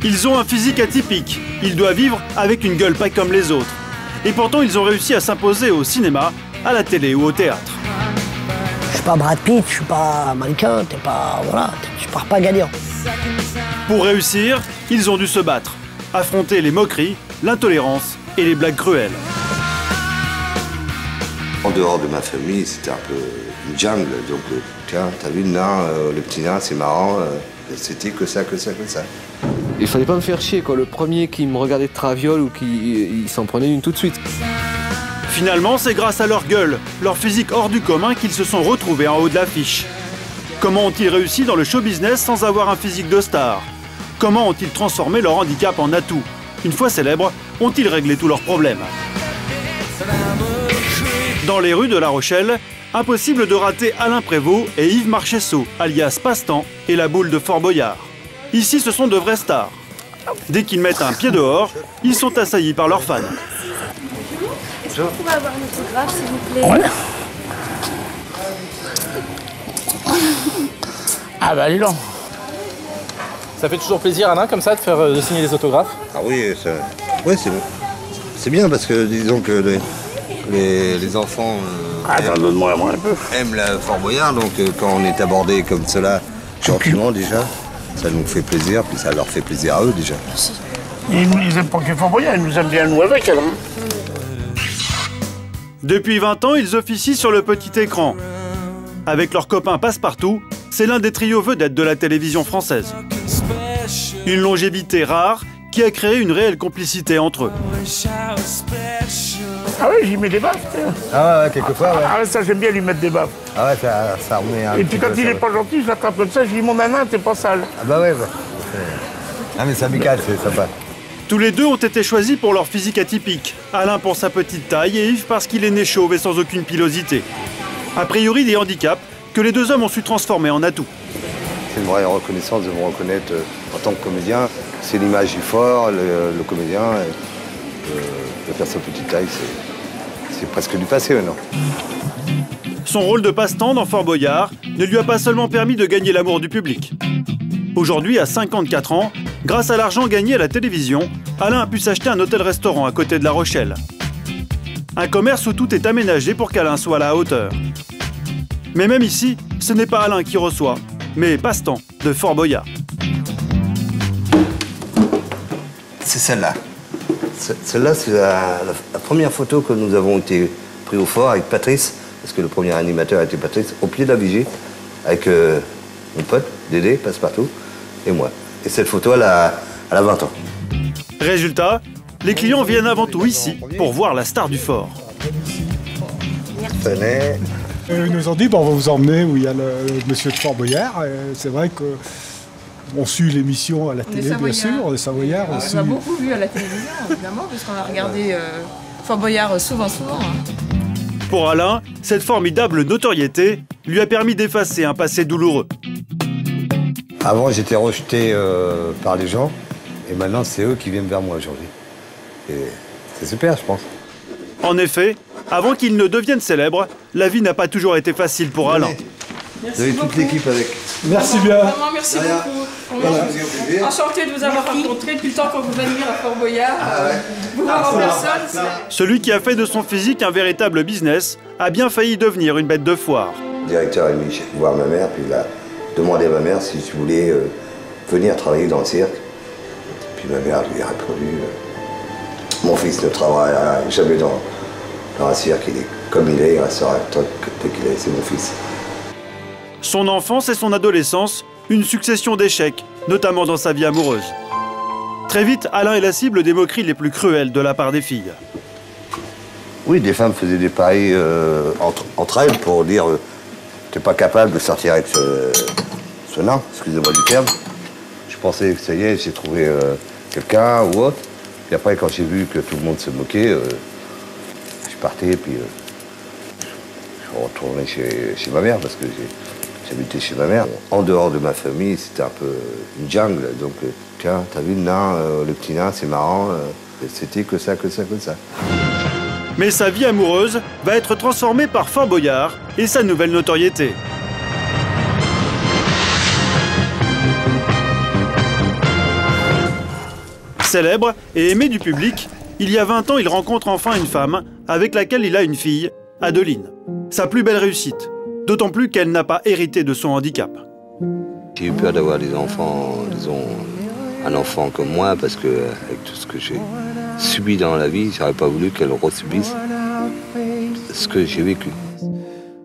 Ils ont un physique atypique, ils doivent vivre avec une gueule pas comme les autres. Et pourtant, ils ont réussi à s'imposer au cinéma, à la télé ou au théâtre. Je suis pas Brad Pitt, je suis pas mannequin, tu pars pas gagnant. Pour réussir, ils ont dû se battre, affronter les moqueries, l'intolérance et les blagues cruelles. En dehors de ma famille, c'était un peu une jungle. Donc, tiens, t'as vu le nain, le petit nain, c'est marrant. C'était que ça. Il fallait pas me faire chier, quoi. Le premier qui me regardait de traviole ou qui s'en prenait une tout de suite. Finalement, c'est grâce à leur gueule, leur physique hors du commun qu'ils se sont retrouvés en haut de l'affiche. Comment ont-ils réussi dans le show business sans avoir un physique de star? Comment ont-ils transformé leur handicap en atout? Une fois célèbres, ont-ils réglé tous leurs problèmes? Dans les rues de La Rochelle, impossible de rater Alain Prévost et Yves Marchessault, alias Passe-Temps et la boule de Fort Boyard. Ici, ce sont de vrais stars. Dès qu'ils mettent un pied dehors, ils sont assaillis par leurs fans. Est-ce que vous pouvez avoir un autographe, s'il vous plaît? Ah bah dis donc. Ça fait toujours plaisir, Alain, comme ça, de signer des autographes? Ah oui, c'est bien parce que disons que les enfants aiment la Fort Boyard, donc quand on est abordé comme cela, gentiment déjà, ça nous fait plaisir, puis ça leur fait plaisir à eux déjà. Merci. Ils nous aiment pas que Fort Boyard, ils nous aiment bien nous avec, alors. Depuis 20 ans, ils officient sur le petit écran. Avec leurs copains Passepartout, c'est l'un des trios vedettes de la télévision française. Une longévité rare qui a créé une réelle complicité entre eux. Ah oui, j'y mets des baffes. Ah ouais, quelquefois, ouais. Ah ouais, ça j'aime bien lui mettre des baffes. Ah ouais, ça remet un Et puis quand il est pas gentil, je l'attrape comme ça, je dis mon nanan, t'es pas sale. Ah bah ouais, Ah mais c'est amical, c'est sympa. Tous les deux ont été choisis pour leur physique atypique. Alain pour sa petite taille et Yves parce qu'il est né chauve et sans aucune pilosité. A priori des handicaps que les deux hommes ont su transformer en atouts. C'est une vraie reconnaissance de me reconnaître en tant que comédien. C'est l'image du fort, le comédien. Le perso petite taille, c'est presque du passé maintenant. Son rôle de passe-temps dans Fort Boyard ne lui a pas seulement permis de gagner l'amour du public. Aujourd'hui, à 54 ans, grâce à l'argent gagné à la télévision, Alain a pu s'acheter un hôtel-restaurant à côté de La Rochelle. Un commerce où tout est aménagé pour qu'Alain soit à la hauteur. Mais même ici, ce n'est pas Alain qui reçoit, mais Passe-temps de Fort Boyard. C'est celle-là. Celle-là, c'est la première photo que nous avons été pris au fort avec Patrice, parce que le premier animateur était Patrice, au pied de la vigie, avec mon pote, Dédé, Passepartout, et moi. Et cette photo, elle a 20 ans. Résultat, les clients viennent avant tout ici pour voir la star du fort. Ils nous ont dit, on va vous emmener où il y a le monsieur de Fort Boyard. C'est vrai que on suit l'émission à la télé, bien sûr, les Savoyards. On a beaucoup vu à la télévision, évidemment, parce qu'on a regardé Fort Boyard souvent. Pour Alain, cette formidable notoriété lui a permis d'effacer un passé douloureux. Avant, j'étais rejeté par les gens, et maintenant, c'est eux qui viennent vers moi aujourd'hui. Et c'est super, je pense. En effet, avant qu'il ne devienne célèbre, la vie n'a pas toujours été facile pour Alain. Vous avez toute l'équipe avec. Merci bien. Vraiment, merci beaucoup. Voilà. Enchanté de vous avoir rencontré depuis le temps qu'on vous venir à Fort Boyard. Vous voir en personne. Celui qui a fait de son physique un véritable business a bien failli devenir une bête de foire. Le directeur est venu voir ma mère, puis il a demandé à ma mère si je voulais venir travailler dans le cirque. Puis ma mère lui a répondu mon fils ne travaillera jamais dans un cirque, il est comme il est, il restera tel qu'il est, c'est mon fils. Son enfance et son adolescence, une succession d'échecs, notamment dans sa vie amoureuse. Très vite, Alain est la cible des moqueries les plus cruelles de la part des filles. Oui, des femmes faisaient des paris entre elles pour dire t'es pas capable de sortir avec ce nain, excusez-moi du terme. Je pensais que ça y est, j'ai trouvé quelqu'un ou autre. Puis après, quand j'ai vu que tout le monde se moquait, je partais et puis je retournais chez ma mère parce que j'habitais chez ma mère. En dehors de ma famille, c'était un peu une jungle. Donc, tiens, t'as vu le nain, le petit nain, c'est marrant. C'était que ça. Mais sa vie amoureuse va être transformée par Fort Boyard et sa nouvelle notoriété. Célèbre et aimé du public, il y a 20 ans, il rencontre enfin une femme avec laquelle il a une fille, Adeline. Sa plus belle réussite, d'autant plus qu'elle n'a pas hérité de son handicap. J'ai eu peur d'avoir des enfants, disons, un enfant comme moi, parce que avec tout ce que j'ai subi dans la vie, j'aurais pas voulu qu'elle resubisse ce que j'ai vécu.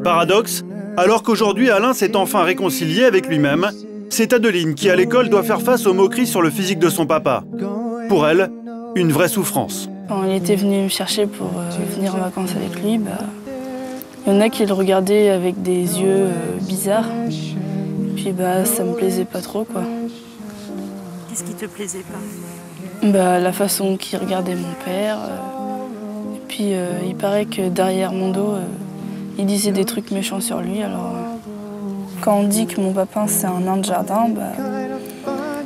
Paradoxe, alors qu'aujourd'hui Alain s'est enfin réconcilié avec lui-même, c'est Adeline qui à l'école doit faire face aux moqueries sur le physique de son papa. Pour elle, une vraie souffrance. Quand il était venu me chercher pour venir en vacances avec lui, il y en a qui le regardaient avec des yeux bizarres. Puis ça me plaisait pas trop, quoi. Qu'est-ce qui te plaisait pas? La façon qu'il regardait mon père. Et puis il paraît que derrière mon dos, il disait des trucs méchants sur lui. Alors quand on dit que mon papa c'est un nain de jardin,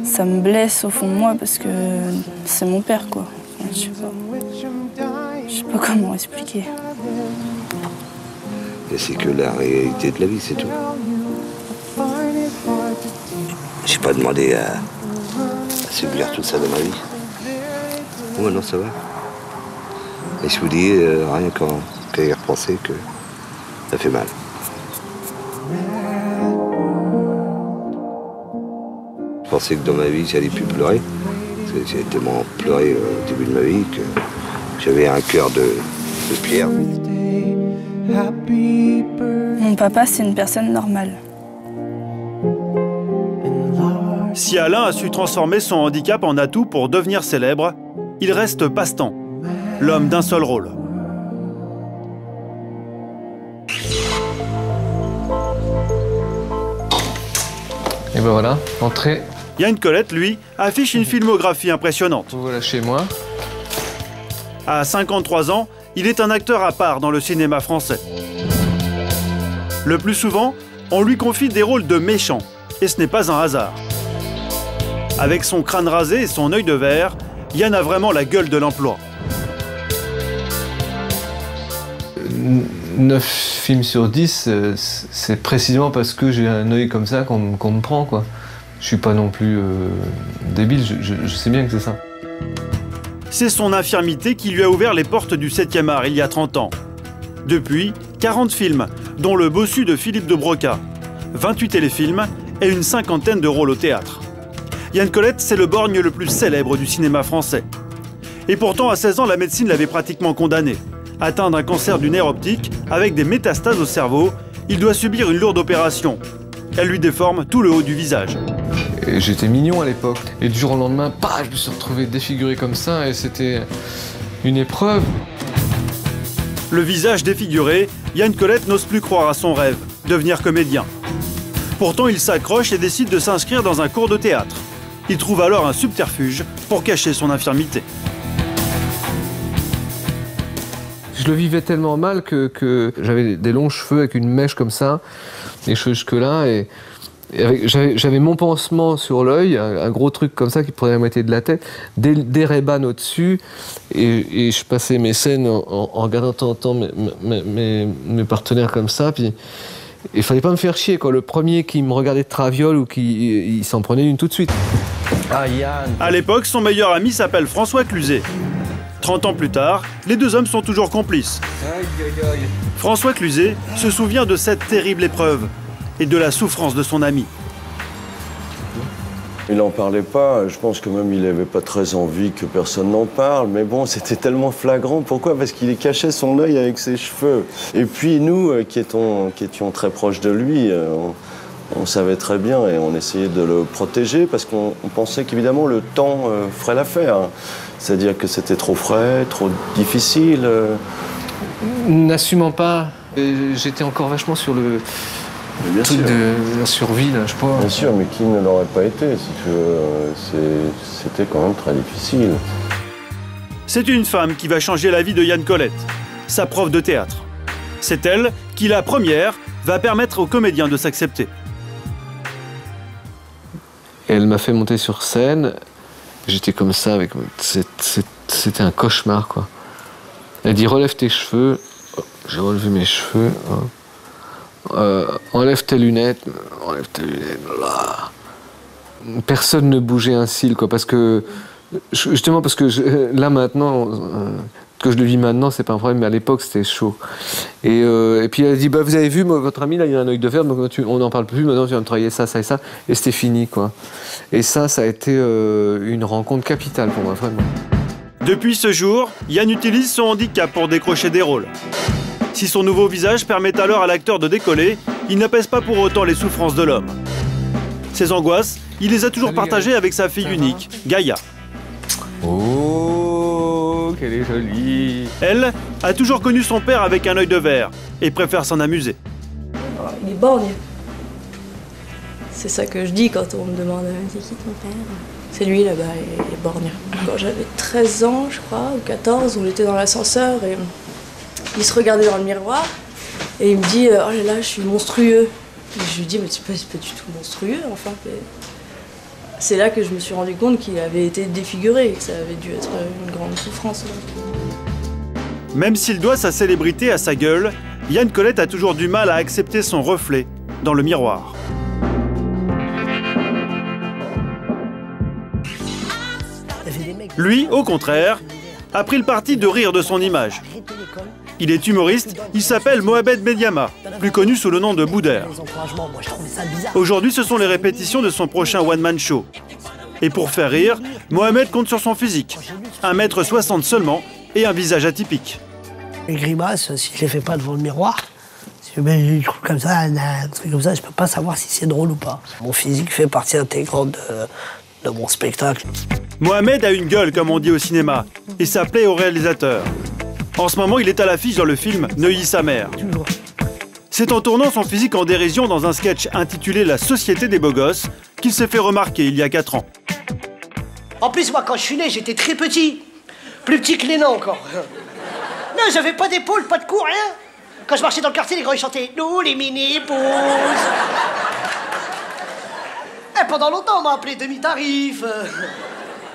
ça me blesse au fond de moi parce que c'est mon père, quoi. Enfin, je sais pas comment expliquer. Et c'est que la réalité de la vie, c'est tout. J'ai pas demandé à subir tout ça dans ma vie. Oh non, ça va. Et je vous dis, rien qu'à y repenser, que ça fait mal. Je pensais que dans ma vie, j'allais plus pleurer. Parce que j'ai tellement pleuré au début de ma vie que j'avais un cœur de pierre. Mon papa, c'est une personne normale. Si Alain a su transformer son handicap en atout pour devenir célèbre, il reste passe-temps, l'homme d'un seul rôle. Et ben voilà, entrée. Yann Colette, lui, affiche une filmographie impressionnante. Voilà chez moi. À 53 ans, il est un acteur à part dans le cinéma français. Le plus souvent, on lui confie des rôles de méchants, et ce n'est pas un hasard. Avec son crâne rasé et son œil de verre, Yann a vraiment la gueule de l'emploi. 9 films sur 10, c'est précisément parce que j'ai un œil comme ça qu'on me prend, quoi. Je suis pas non plus débile, je sais bien que c'est ça. C'est son infirmité qui lui a ouvert les portes du 7e art il y a 30 ans. Depuis, 40 films, dont Le Bossu de Philippe de Broca, 28 téléfilms et une cinquantaine de rôles au théâtre. Yann Colette, c'est le borgne le plus célèbre du cinéma français. Et pourtant, à 16 ans, la médecine l'avait pratiquement condamné. Atteint d'un cancer du nerf optique, avec des métastases au cerveau, il doit subir une lourde opération. Elle lui déforme tout le haut du visage. J'étais mignon à l'époque. Et du jour au lendemain, je me suis retrouvé défiguré comme ça et c'était une épreuve. Le visage défiguré, Yann Colette n'ose plus croire à son rêve, devenir comédien. Pourtant, il s'accroche et décide de s'inscrire dans un cours de théâtre. Il trouve alors un subterfuge pour cacher son infirmité. Je le vivais tellement mal que j'avais des longs cheveux avec une mèche comme ça, les cheveux jusque-là, et j'avais mon pansement sur l'œil, un gros truc comme ça qui prenait la moitié de la tête, des Ray-Ban au-dessus, et je passais mes scènes en regardant de temps en temps mes partenaires comme ça, puis il fallait pas me faire chier, quoi. Le premier qui me regardait de traviole ou il s'en prenait une tout de suite. Ah, Yann. À l'époque, son meilleur ami s'appelle François Cluzet. 30 ans plus tard, les deux hommes sont toujours complices. Aïe, aïe, aïe. François Cluzet se souvient de cette terrible épreuve et de la souffrance de son ami. Il n'en parlait pas, je pense que même il n'avait pas très envie que personne n'en parle, mais bon, c'était tellement flagrant. Pourquoi? Parce qu'il cachait son œil avec ses cheveux. Et puis nous, qui étions très proches de lui, on savait très bien et on essayait de le protéger parce qu'on pensait qu'évidemment le temps ferait l'affaire. C'est-à-dire que c'était trop frais, trop difficile. N'assumant pas, j'étais encore vachement sur le truc de la survie, là, je crois. Bien sûr, mais qui ne l'aurait pas été, si tu veux, c'était quand même très difficile. C'est une femme qui va changer la vie de Yann Colette, sa prof de théâtre. C'est elle qui, la première, va permettre aux comédiens de s'accepter. Elle m'a fait monter sur scène. J'étais comme ça, c'était un cauchemar, quoi. Elle dit relève tes cheveux. J'ai relevé mes cheveux. Enlève tes lunettes. Enlève tes lunettes. Là. Personne ne bougeait un cil, quoi, parce que Justement, parce que là maintenant, que je le vis maintenant, c'est pas un problème, mais à l'époque c'était chaud. Et puis elle a dit, bah, vous avez vu, votre ami là, il a un œil de verre, donc on n'en parle plus, maintenant tu vas me travailler ça, ça et ça, et c'était fini, quoi. Et ça a été une rencontre capitale pour moi, vraiment. Depuis ce jour, Yann utilise son handicap pour décrocher des rôles. Si son nouveau visage permet alors à l'acteur de décoller, il n'apaise pas pour autant les souffrances de l'homme. Ses angoisses, il les a toujours partagées avec sa fille unique, Gaïa. Oh, qu'elle est jolie. Elle a toujours connu son père avec un œil de verre et préfère s'en amuser. Il est borgne. C'est ça que je dis quand on me demande « c'est qui ton père ?» C'est lui là-bas, il est borgne. Quand j'avais 13 ans, je crois, ou 14, on était dans l'ascenseur et il se regardait dans le miroir et il me dit « oh là là, je suis monstrueux ». Et je lui dis « mais c'est pas du tout monstrueux, enfin ». C'est là que je me suis rendu compte qu'il avait été défiguré et que ça avait dû être une grande souffrance. Même s'il doit sa célébrité à sa gueule, Yann Colette a toujours du mal à accepter son reflet dans le miroir. Lui, au contraire, a pris le parti de rire de son image. Il est humoriste, il s'appelle Mohamed Mediama, plus connu sous le nom de Boudère. Aujourd'hui, ce sont les répétitions de son prochain one-man show. Et pour faire rire, Mohamed compte sur son physique. 1,60 m seulement et un visage atypique. Les grimaces, si je les fais pas devant le miroir, si je mets des trucs comme ça, un truc comme ça, je peux pas savoir si c'est drôle ou pas. Mon physique fait partie intégrante de mon spectacle. Mohamed a une gueule, comme on dit au cinéma, et ça plaît au réalisateur. En ce moment, il est à l'affiche dans le film Neuilly sa mère. C'est en tournant son physique en dérision dans un sketch intitulé La Société des beaux gosses qu'il s'est fait remarquer il y a 4 ans. En plus, moi, quand je suis né, j'étais très petit. Plus petit que les nains encore. Non, j'avais pas d'épaule, pas de cou, rien. Quand je marchais dans le quartier, les grands ils chantaient « Nous, les mini-pouces ». Et pendant longtemps, on m'a appelé demi-tarif,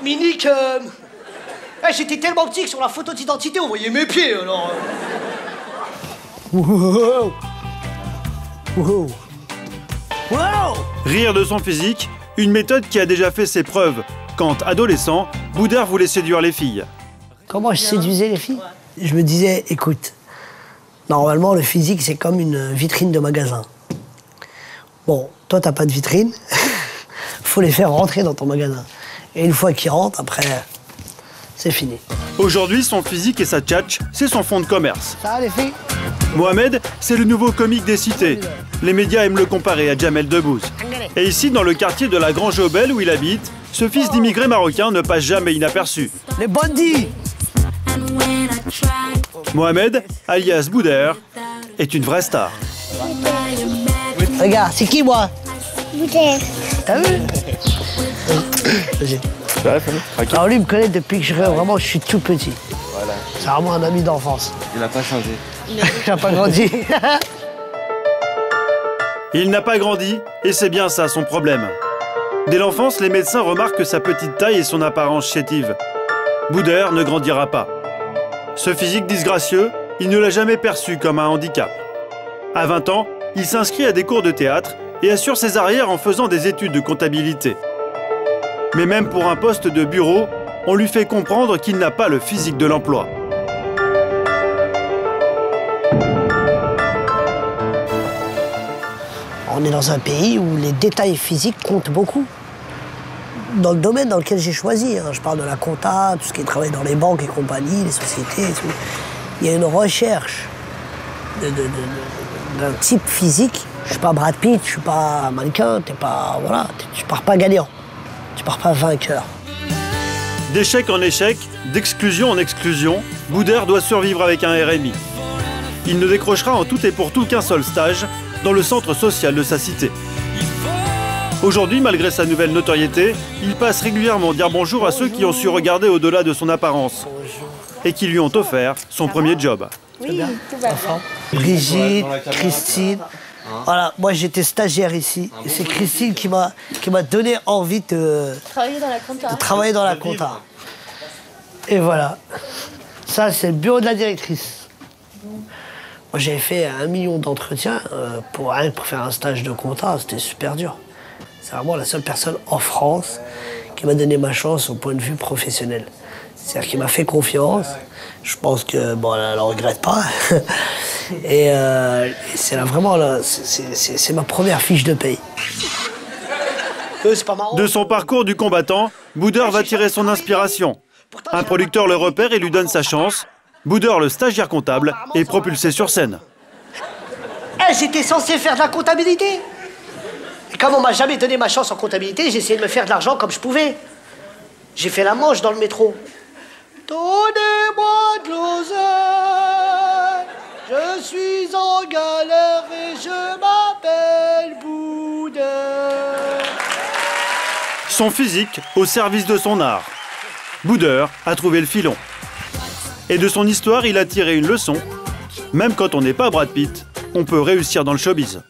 mini-cum. J'étais tellement petit que sur la photo d'identité, on voyait mes pieds, alors... Wow. Wow. Wow. Rire de son physique, une méthode qui a déjà fait ses preuves quand, adolescent, Boudère voulait séduire les filles. Comment je séduisais les filles? Je me disais, écoute, normalement, le physique, c'est comme une vitrine de magasin. Bon, toi, t'as pas de vitrine, faut les faire rentrer dans ton magasin. Et une fois qu'ils rentrent, après... c'est fini. Aujourd'hui, son physique et sa tchatch, c'est son fonds de commerce. Ça va les filles? Mohamed, c'est le nouveau comique des cités. Les médias aiment le comparer à Jamel Debbouze. Et ici, dans le quartier de la Grange aux Belles où il habite, ce fils d'immigrés marocains ne passe jamais inaperçu. Les bandits! Mohamed, alias Boudère, est une vraie star. Regarde, c'est qui moi? Boudère. T'as vu? Alors lui, il me connaît depuis que je suis tout petit. Voilà. C'est vraiment un ami d'enfance. Il n'a pas changé. Il n'a pas grandi. Il n'a pas grandi, et c'est bien ça son problème. Dès l'enfance, les médecins remarquent sa petite taille et son apparence chétive. Boudère ne grandira pas. Ce physique disgracieux, il ne l'a jamais perçu comme un handicap. À 20 ans, il s'inscrit à des cours de théâtre et assure ses arrières en faisant des études de comptabilité. Mais même pour un poste de bureau, on lui fait comprendre qu'il n'a pas le physique de l'emploi. On est dans un pays où les détails physiques comptent beaucoup. Dans le domaine dans lequel j'ai choisi, je parle de la compta, tout ce qui est travail dans les banques et compagnie, les sociétés et tout. Il y a une recherche d'un type physique. Je suis pas Brad Pitt, je suis pas mannequin, voilà, tu pars pas gagnant, tu pars pas vainqueur. D'échec en échec, d'exclusion en exclusion, Boudère doit survivre avec un RMI. Il ne décrochera en tout et pour tout qu'un seul stage dans le centre social de sa cité. Aujourd'hui, malgré sa nouvelle notoriété, il passe régulièrement dire bonjour à ceux qui ont su regarder au-delà de son apparence et qui lui ont offert son premier job. Oui, tout va bien. Brigitte, Christine. Voilà, moi j'étais stagiaire ici. Et c'est Christine qui m'a donné envie de travailler dans la compta. Et voilà. Ça, c'est le bureau de la directrice. Moi, j'avais fait 1 million d'entretiens pour faire un stage de compta. C'était super dur. C'est vraiment la seule personne en France qui m'a donné ma chance au point de vue professionnel. C'est-à-dire qu'il m'a fait confiance. Je pense que bon, elle ne le regrette pas. Et c'est vraiment c'est ma première fiche de paye. De son parcours du combattant, Boudeur va tirer son inspiration. Un producteur le repère et lui donne sa chance. Boudeur, le stagiaire comptable, est propulsé sur scène. J'étais censé faire de la comptabilité. Et comme on m'a jamais donné ma chance en comptabilité, j'ai essayé de me faire de l'argent comme je pouvais. J'ai fait la manche dans le métro. Donnez-moi de l'oseille, je suis en galère et je m'appelle Boudeur. Son physique au service de son art. Boudeur a trouvé le filon. Et de son histoire, il a tiré une leçon. Même quand on n'est pas Brad Pitt, on peut réussir dans le showbiz.